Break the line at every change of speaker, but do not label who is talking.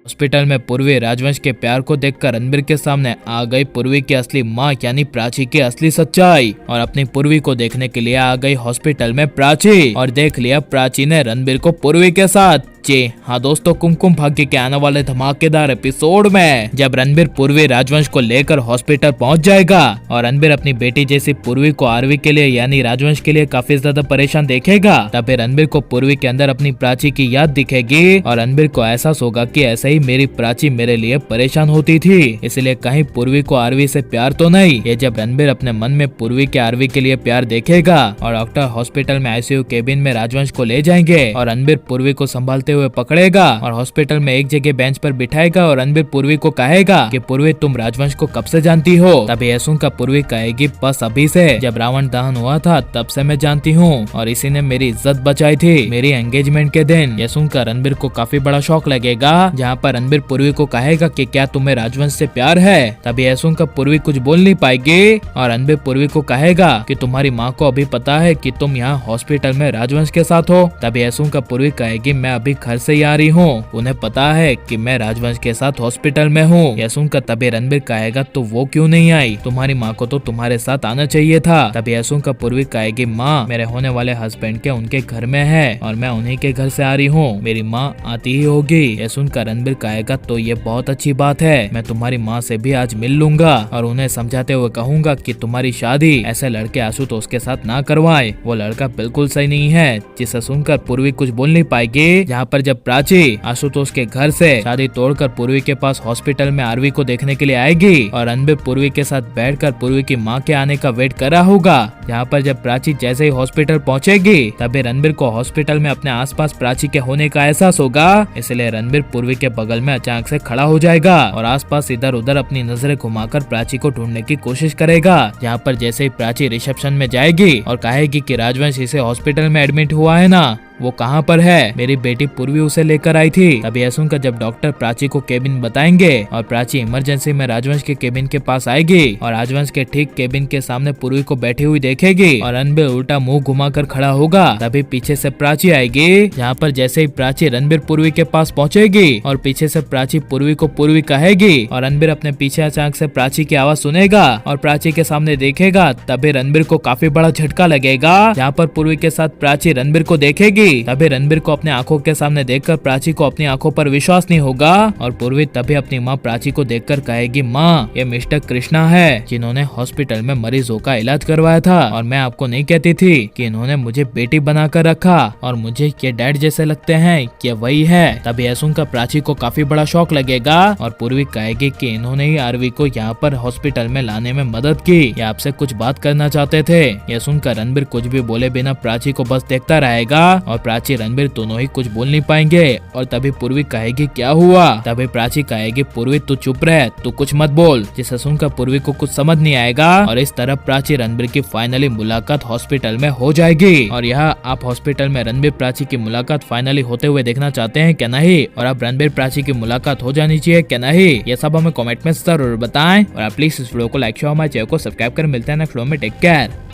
Hospital में पूर्वी राजवंश के प्यार को देखकर रणबीर के सामने आ गई पूर्वी की असली माँ यानी प्राची की असली सच्चाई। और अपनी पूर्वी को देखने के लिए आ गई हॉस्पिटल में प्राची और देख लिया प्राची ने रणबीर को पूर्वी के साथ। जी हाँ दोस्तों, कुमकुम भाग्य के आने वाले धमाकेदार एपिसोड में जब रणबीर पूर्वी राजवंश को लेकर हॉस्पिटल पहुंच जाएगा और रणबीर अपनी बेटी जैसी पूर्वी को आरवी के लिए यानी राजवंश के लिए काफी ज्यादा परेशान देखेगा, तभी रणबीर को पूर्वी के अंदर अपनी प्राची की याद दिखेगी और रणबीर को एहसास होगा कि ऐसे ही मेरी प्राची मेरे लिए परेशान होती थी, इसलिए कहीं पूर्वी को आरवी से प्यार तो नहीं। ये जब रणबीर अपने मन में पूर्वी के आरवी के लिए प्यार देखेगा और डॉक्टर हॉस्पिटल में आईसीयू केबिन में राजवंश को ले जाएंगे और रणबीर पूर्वी को संभालते हुए पकड़ेगा और हॉस्पिटल में एक जगह बेंच पर बिठाएगा और रणबीर पूर्वी को कहेगा कि पूर्वी तुम राजवंश को कब से जानती हो। तभी यह सुनकर पूर्वी कहेगी बस अभी से, जब रावण दहन हुआ था तब से मैं जानती हूँ और इसी ने मेरी इज्जत बचाई थी मेरी एंगेजमेंट के दिन। यह सुनकर रणबीर को काफी बड़ा शौक लगेगा, जहाँ पर रणबीर पूर्वी को कहेगा कि क्या तुम्हें राजवंश से प्यार है। तभी यह सुनकर पूर्वी कुछ बोल नहीं पाएगी और रणबीर पूर्वी को कहेगा कि तुम्हारी माँ को अभी पता है कि तुम यहाँ हॉस्पिटल में राजवंश के साथ हो। तभी यह सुनकर पूर्वी कहेगी मैं अभी घर से ही आ रही हूँ, उन्हें पता है कि मैं राजवंश के साथ हॉस्पिटल में हूँ। यह सुनकर तभी रणबीर कहेगा तो वो क्यों नहीं आई, तुम्हारी माँ को तो तुम्हारे साथ आना चाहिए था। तभी यह सुनकर पूर्वी कहेगी माँ मेरे होने वाले हस्बैंड के उनके घर में है और मैं उन्हीं के घर से आ रही हूँ, मेरी माँ आती ही होगी। यह सुनकर रणबीर कहेगा तो ये बहुत अच्छी बात है, मैं तुम्हारी माँ से भी आज मिल लूंगा और उन्हें समझाते हुए कहूंगा कि तुम्हारी शादी ऐसे लड़के आशुतोष के साथ ना करवाए, वो लड़का बिल्कुल सही नहीं है। जिसे सुनकर पूर्वी कुछ बोल नहीं पाएगी, जहाँ पर जब प्राची आशुतोष के घर से शादी तोड़कर पूर्वी के पास हॉस्पिटल में आरवी को देखने के लिए आएगी और रणबीर पूर्वी के साथ बैठकर पूर्वी की माँ के आने का वेट कर रहा होगा। जहाँ पर जब प्राची जैसे ही हॉस्पिटल पहुंचेगी तभी रणबीर को हॉस्पिटल में अपने आसपास प्राची के होने का एहसास होगा, इसलिए रणबीर पूर्वी के बगल में अचानक से खड़ा हो जाएगा और आसपास इधर उधर अपनी नजरें घुमाकर प्राची को ढूंढने की कोशिश करेगा। जहाँ पर जैसे ही प्राची रिसेप्शन में जाएगी और कहेगी कि राजवंश इसे हॉस्पिटल में एडमिट हुआ है ना, वो कहाँ पर है, मेरी बेटी पूर्वी उसे लेकर आई थी। तभी यह सुनकर जब डॉक्टर प्राची को केबिन बताएंगे और प्राची इमरजेंसी में राजवंश के केबिन के पास आएगी और राजवंश के ठीक केबिन के सामने पूर्वी को बैठी हुई देखेगी और रणबीर उल्टा मुंह घुमाकर खड़ा होगा। तभी पीछे से प्राची आएगी, जहाँ पर जैसे ही प्राची रणबीर पूर्वी के पास पहुँचेगी और पीछे से प्राची पूर्वी को पूर्वी कहेगी और रणबीर अपने पीछे अचानक से प्राची की आवाज सुनेगा और प्राची के सामने देखेगा। तभी रणबीर को काफी बड़ा झटका लगेगा, जहाँ पर पूर्वी के साथ प्राची रणबीर को देखेगी। तभी रणबीर को अपने आंखों के सामने देखकर प्राची को अपनी आंखों पर विश्वास नहीं होगा और पूर्वी तभी अपनी माँ प्राची को देखकर कहेगी माँ ये मिस्टर कृष्णा है जिन्होंने हॉस्पिटल में मरीजों का इलाज करवाया था और मैं आपको नहीं कहती थी कि इन्होंने मुझे बेटी बनाकर रखा और मुझे ये डैड जैसे लगते हैं कि वही है। तभी यह सुनकर प्राची को काफी बड़ा शौक लगेगा और पूर्वी कहेगी कि इन्होंने ही आरवी को यहाँ पर हॉस्पिटल में लाने में मदद की, ये आपसे कुछ बात करना चाहते थे। यह सुनकर रणबीर कुछ भी बोले बिना प्राची को बस देखता रहेगा और प्राची रणबीर दोनों ही कुछ बोल नहीं पाएंगे और तभी पूर्वी कहेगी क्या हुआ। तभी प्राची कहेगी पूर्वी तू चुप रह, तू कुछ मत बोल। जिसे सुनकर पूर्वी को कुछ समझ नहीं आएगा और इस तरह प्राची रणबीर की फाइनली मुलाकात हॉस्पिटल में हो जाएगी। और यह आप हॉस्पिटल में रणबीर प्राची की मुलाकात फाइनली होते हुए देखना चाहते हैं क्या नहीं, और अब रणबीर प्राची की मुलाकात हो जानी चाहिए क्या नहीं, ये सब हमें कमेंट में जरूर बताएं और आप प्लीज इस वीडियो को लाइक शेयर हमारे चैनल को सब्सक्राइब कर मिलते हैं नेक्स्ट वीडियो में। Take care.